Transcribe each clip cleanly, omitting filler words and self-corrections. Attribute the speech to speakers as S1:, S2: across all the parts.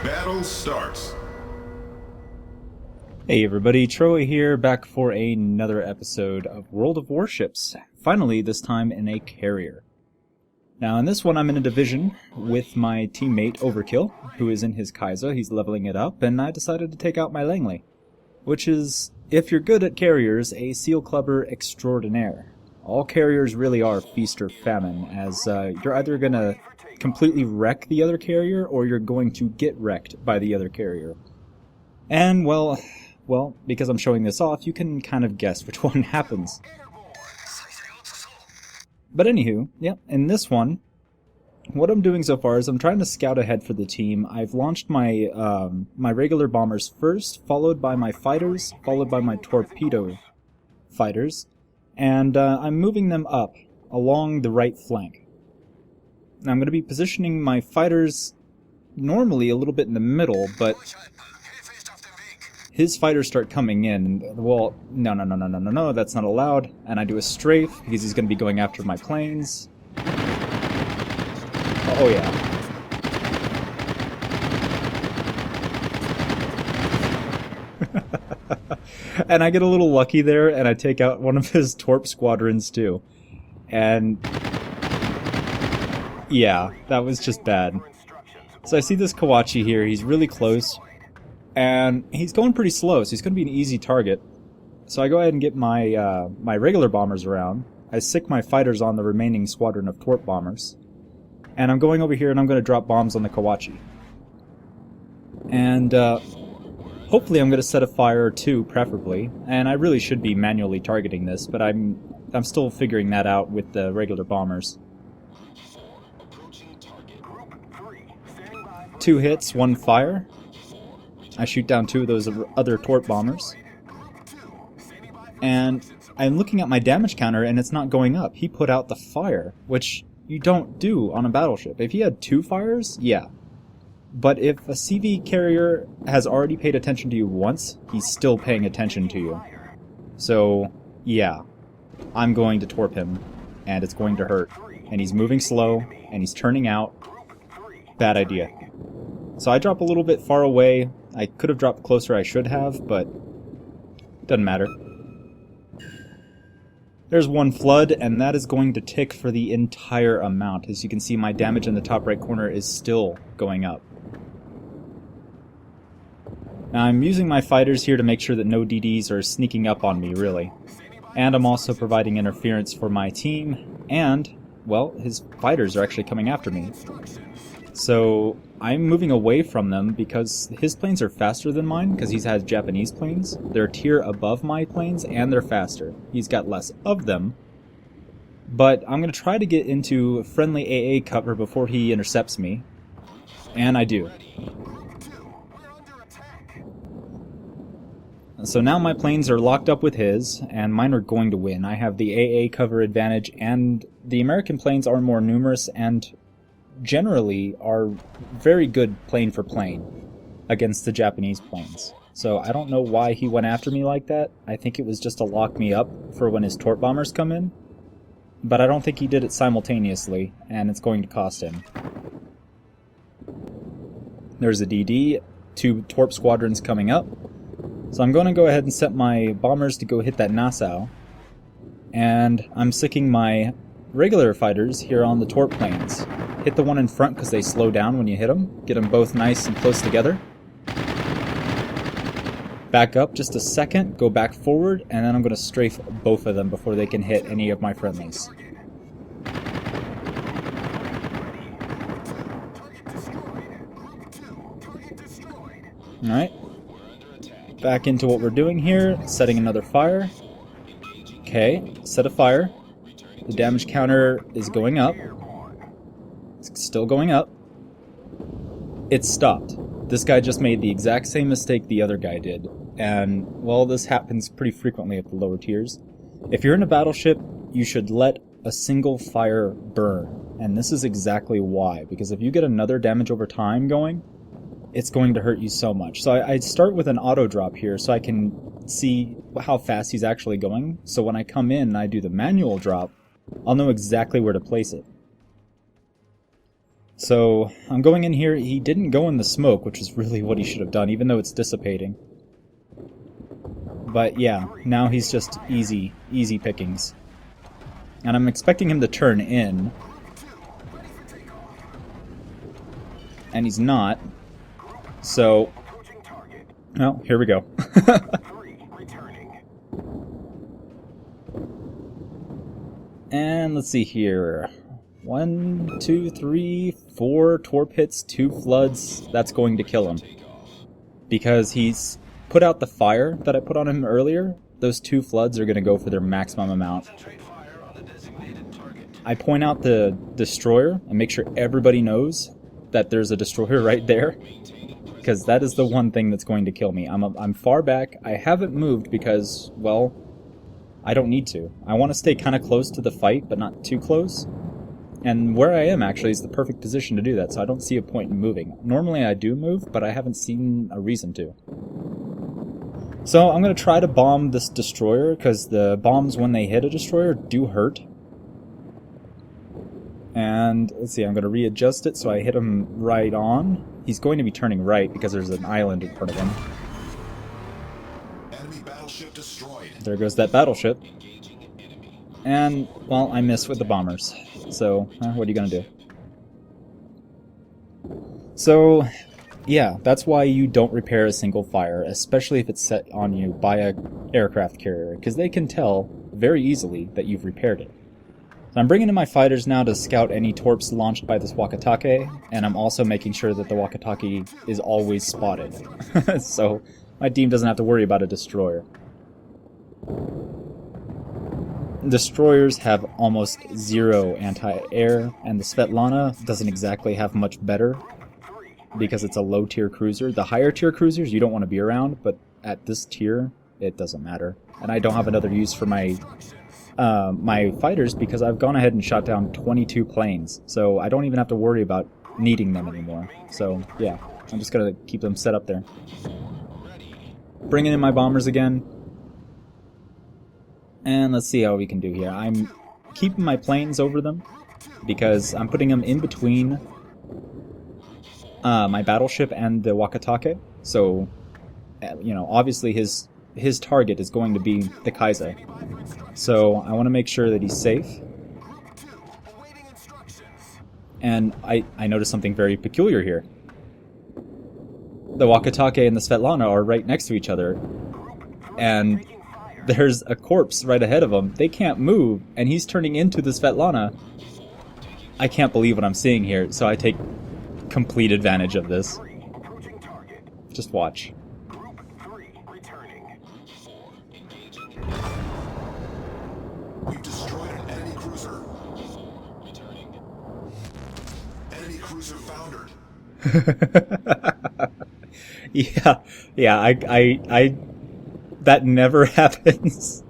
S1: Battle starts.
S2: Hey everybody, Troa here, back for another episode of World of Warships. Finally, this time in a carrier. Now in this one I'm in a division with my teammate Overkill, who is in his Kaiser. He's leveling it up, and I decided to take out my Langley, which is, if you're good at carriers, a seal clubber extraordinaire. All carriers really are feast or famine, as you're either going to completely wreck the other carrier, or you're going to get wrecked by the other carrier. And, well, because I'm showing this off, you can kind of guess which one happens. But anywho, yeah, in this one, what I'm doing so far is I'm trying to scout ahead for the team. I've launched my my regular bombers first, followed by my fighters, followed by my torpedo fighters, and I'm moving them up along the right flank. Now I'm going to be positioning my fighters normally a little bit in the middle, but his fighters start coming in. Well, no, that's not allowed. And I do a strafe, because he's going to be going after my planes. Oh yeah. And I get a little lucky there, and I take out one of his torp squadrons too. And yeah, that was just bad. So I see this Kawachi here, he's really close. And he's going pretty slow, so he's going to be an easy target. So I go ahead and get my my regular bombers around. I sick my fighters on the remaining squadron of torp bombers. And I'm going over here and I'm going to drop bombs on the Kawachi. And hopefully I'm going to set a fire or two, preferably. And I really should be manually targeting this, but I'm still figuring that out with the regular bombers. 2 hits, 1 fire. I shoot down 2 of those other torp bombers. And I'm looking at my damage counter and it's not going up. He put out the fire, which you don't do on a battleship. If he had 2 fires, yeah. But if a CV carrier has already paid attention to you once, he's still paying attention to you. So, yeah. I'm going to torp him, and it's going to hurt. And he's moving slow, and he's turning out. Bad idea. So I drop a little bit far away. I could have dropped closer, I should have, but doesn't matter. There's 1 flood, and that is going to tick for the entire amount. As you can see, my damage in the top right corner is still going up. Now I'm using my fighters here to make sure that no DDs are sneaking up on me, really. And I'm also providing interference for my team, and, well, his fighters are actually coming after me. So I'm moving away from them because his planes are faster than mine, because he has Japanese planes. They're a tier above my planes, and they're faster. He's got less of them. But I'm going to try to get into friendly AA cover before he intercepts me. And I do. So now my planes are locked up with his, and mine are going to win. I have the AA cover advantage, and the American planes are more numerous and generally are very good plane for plane against the Japanese planes. So I don't know why he went after me like that. I think it was just to lock me up for when his torp bombers come in. But I don't think he did it simultaneously, and it's going to cost him. There's a DD, 2 torp squadrons coming up. So I'm going to go ahead and set my bombers to go hit that Nassau. And I'm sicking my regular fighters here on the torp planes. Hit the one in front because they slow down when you hit them. Get them both nice and close together. Back up just a second, go back forward, and then I'm going to strafe both of them before they can hit any of my friendlies. Alright. Back into what we're doing here. Setting another fire. Okay, set a fire. The damage counter is going up. It's still going up. It's stopped. This guy just made the exact same mistake the other guy did. And, well, this happens pretty frequently at the lower tiers. If you're in a battleship, you should let a single fire burn. And this is exactly why. Because if you get another damage over time going, it's going to hurt you so much. So I start with an auto drop here so I can see how fast he's actually going. So when I come in and I do the manual drop, I'll know exactly where to place it. So I'm going in here. He didn't go in the smoke, which is really what he should have done, even though it's dissipating. But yeah, now he's just easy pickings. And I'm expecting him to turn in. And he's not. So, well, here we go. And let's see here. 1, 2, 3, 4 torp hits, 2 floods. That's going to kill him. Because he's put out the fire that I put on him earlier. Those 2 floods are going to go for their maximum amount. I point out the destroyer and make sure everybody knows that there's a destroyer right there. Because that is the one thing that's going to kill me. I'm far back. I haven't moved because, well, I don't need to. I want to stay kind of close to the fight, but not too close. And where I am, actually, is the perfect position to do that, so I don't see a point in moving. Normally I do move, but I haven't seen a reason to. So I'm going to try to bomb this destroyer, because the bombs, when they hit a destroyer, do hurt. And, let's see, I'm going to readjust it so I hit him right on. He's going to be turning right, because there's an island in front of him.
S1: Enemy battleship destroyed.
S2: There goes that battleship. And, well, I miss with the bombers. So, what are you going to do? So, yeah, that's why you don't repair a single fire, especially if it's set on you by an aircraft carrier, because they can tell very easily that you've repaired it. So I'm bringing in my fighters now to scout any torps launched by this Wakatake, and I'm also making sure that the Wakatake is always spotted. So my team doesn't have to worry about a destroyer. Destroyers have almost 0 anti-air, and the Svetlana doesn't exactly have much better because it's a low-tier cruiser. The higher-tier cruisers you don't want to be around, but at this tier, it doesn't matter. And I don't have another use for my my fighters because I've gone ahead and shot down 22 planes, so I don't even have to worry about needing them anymore. So, yeah, I'm just going to keep them set up there. Bringing in my bombers again. And let's see how we can do here. I'm keeping my planes over them because I'm putting them in between my battleship and the Wakatake. So, you know, obviously his target is going to be the Kaiser. So I want to make sure that he's safe. And I noticed something very peculiar here. The Wakatake and the Svetlana are right next to each other. And there's a corpse right ahead of him. They can't move, and he's turning into the Svetlana. I can't believe what I'm seeing here, so I take complete advantage of this. Just watch.
S1: We've destroyed an enemy cruiser. Enemy cruiser foundered.
S2: Yeah, I that never happens.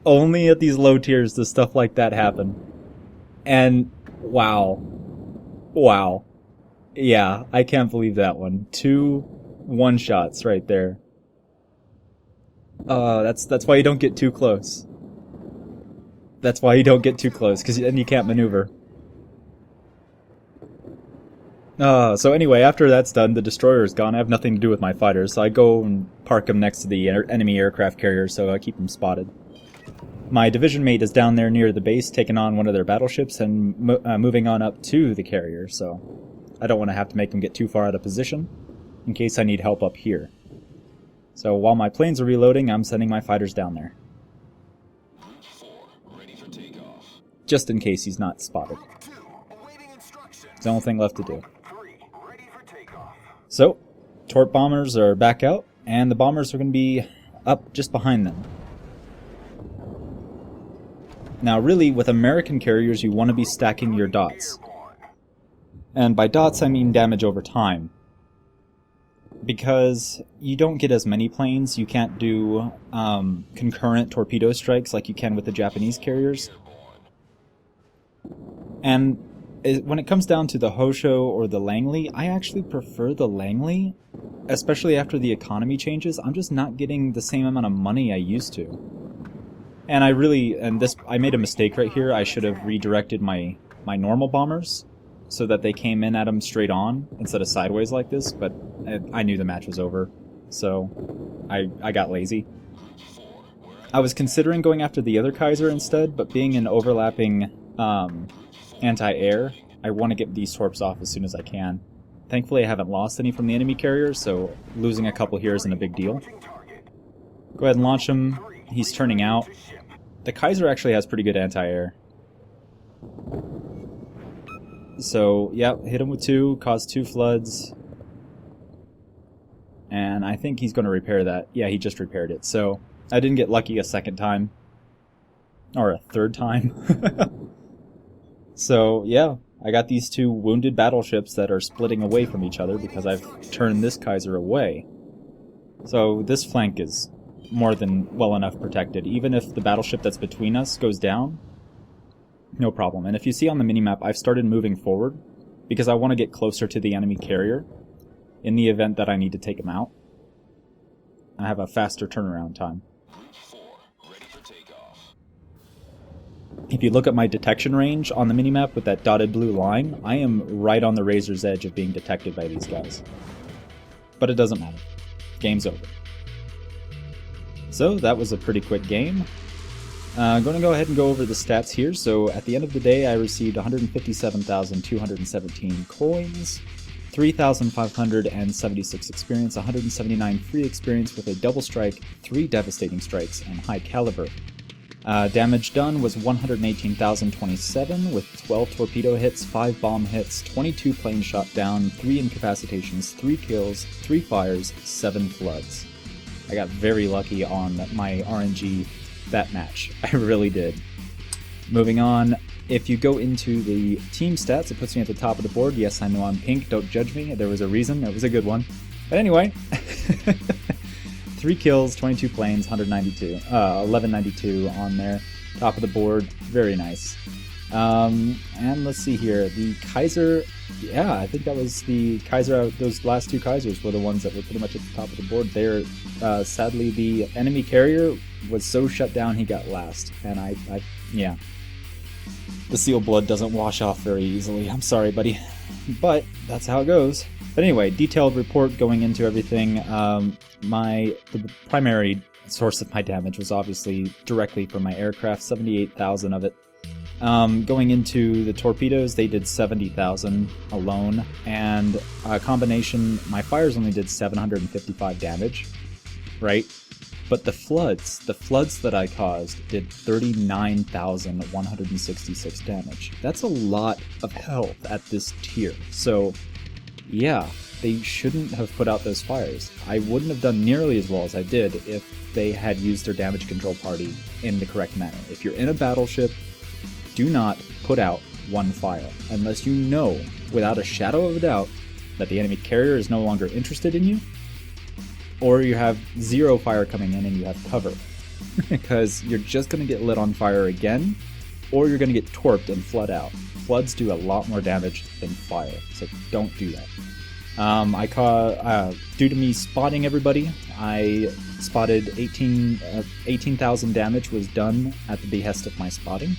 S2: Only at these low tiers does stuff like that happen. And wow. Yeah, I can't believe that one. 2 one-shots right there. That's why you don't get too close. That's why you don't get too close, because then you can't maneuver. So anyway, after that's done, the destroyer is gone. I have nothing to do with my fighters, so I go and park them next to the enemy aircraft carrier so I keep them spotted. My division mate is down there near the base, taking on one of their battleships and moving on up to the carrier, so I don't want to have to make them get too far out of position in case I need help up here. So while my planes are reloading, I'm sending my fighters down there. Just in case he's not spotted. It's the only thing left to do. So, Torp bombers are back out, and the bombers are going to be up just behind them. Now really, with American carriers, you want to be stacking your dots. And by dots, I mean damage over time. Because you don't get as many planes, you can't do concurrent torpedo strikes like you can with the Japanese carriers. And when it comes down to the Hosho or the Langley, I actually prefer the Langley, especially after the economy changes. I'm just not getting the same amount of money I used to. And I made a mistake right here. I should have redirected my normal bombers so that they came in at them straight on instead of sideways like this, but I knew the match was over, so I got lazy. I was considering going after the other Kaiser instead, but being an overlapping anti-air, I want to get these torps off as soon as I can. Thankfully I haven't lost any from the enemy carriers, so losing a couple here isn't a big deal. Go ahead and launch him. He's turning out. The Kaiser actually has pretty good anti-air. So, yeah, hit him with 2, caused 2 floods. And I think he's going to repair that. Yeah, he just repaired it. So, I didn't get lucky a second time. Or a third time. So, yeah, I got these 2 wounded battleships that are splitting away from each other because I've turned this Kaiser away. So, this flank is more than well enough protected. Even if the battleship that's between us goes down, no problem. And if you see on the minimap, I've started moving forward because I want to get closer to the enemy carrier in the event that I need to take him out. I have a faster turnaround time. If you look at my detection range on the minimap with that dotted blue line, I am right on the razor's edge of being detected by these guys. But it doesn't matter. Game's over. So that was a pretty quick game. I'm going to go ahead and go over the stats here. So at the end of the day, I received 157,217 coins, 3,576 experience, 179 free experience with a double strike, 3 devastating strikes, and high caliber. Damage done was 118,027 with 12 torpedo hits, 5 bomb hits, 22 planes shot down, 3 incapacitations, 3 kills, 3 fires, 7 floods. I got very lucky on my RNG that match. I really did. Moving on, if you go into the team stats, it puts me at the top of the board. Yes, I know I'm pink, don't judge me. There was a reason, it was a good one. But anyway, 3 kills, 22 planes, 1192 on there. Top of the board, very nice. And let's see here, the Kaiser, yeah, I think that was the Kaiser, those last 2 Kaisers were the ones that were pretty much at the top of the board there. Sadly, the enemy carrier was so shut down he got last, and yeah. The seal blood doesn't wash off very easily, I'm sorry buddy, but that's how it goes. But anyway, detailed report going into everything. The primary source of my damage was obviously directly from my aircraft, 78,000 of it. Going into the torpedoes, they did 70,000 alone, and a combination, my fires only did 755 damage, right? But the floods that I caused did 39,166 damage. That's a lot of health at this tier. So, yeah, they shouldn't have put out those fires. I wouldn't have done nearly as well as I did if they had used their damage control party in the correct manner. If you're in a battleship, do not put out one fire unless you know without a shadow of a doubt that the enemy carrier is no longer interested in you, or you have 0 fire coming in and you have cover. Because you're just going to get lit on fire again, or you're going to get torped and flood out. Floods do a lot more damage than fire, so don't do that. Due to me spotting everybody, I spotted 18,000 damage was done at the behest of my spotting.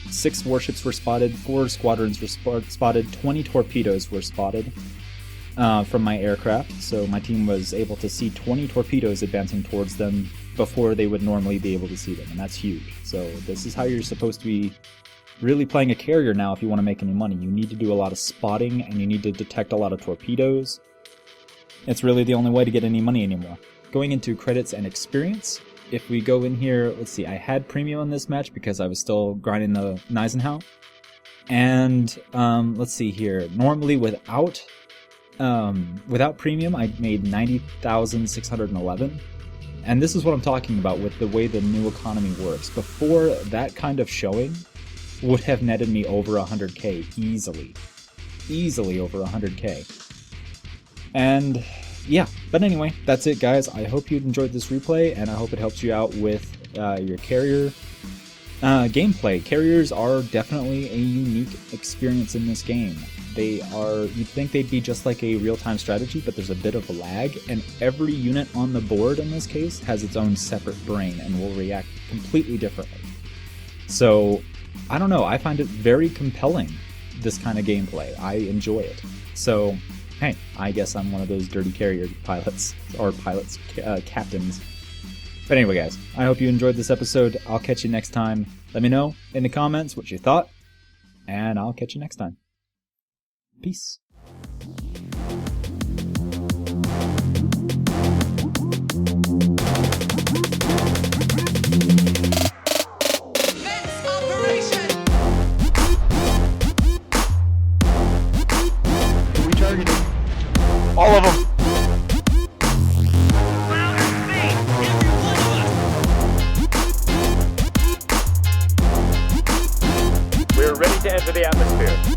S2: 6 warships were spotted, 4 squadrons were spotted, 20 torpedoes were spotted from my aircraft, so my team was able to see 20 torpedoes advancing towards them before they would normally be able to see them, and that's huge. So this is how you're supposed to be really playing a carrier now if you want to make any money. You need to do a lot of spotting, and you need to detect a lot of torpedoes. It's really the only way to get any money anymore. Going into credits and experience, if we go in here, let's see, I had premium on this match because I was still grinding the Eisenhower. And let's see here, normally without Without premium, I made 90,611. And this is what I'm talking about with the way the new economy works. Before, that kind of showing would have netted me over 100k easily. Easily over 100k. And yeah, but anyway, that's it guys. I hope you enjoyed this replay, and I hope it helps you out with your carrier gameplay. Carriers are definitely a unique experience in this game. They are, you'd think they'd be just like a real-time strategy, but there's a bit of a lag, and every unit on the board in this case has its own separate brain and will react completely differently. So, I don't know, I find it very compelling, this kind of gameplay. I enjoy it. So, hey, I guess I'm one of those dirty carrier pilots, or captains. But anyway guys, I hope you enjoyed this episode. I'll catch you next time. Let me know in the comments what you thought, and I'll catch you next time. Peace.
S3: All of them. We're ready to enter the atmosphere.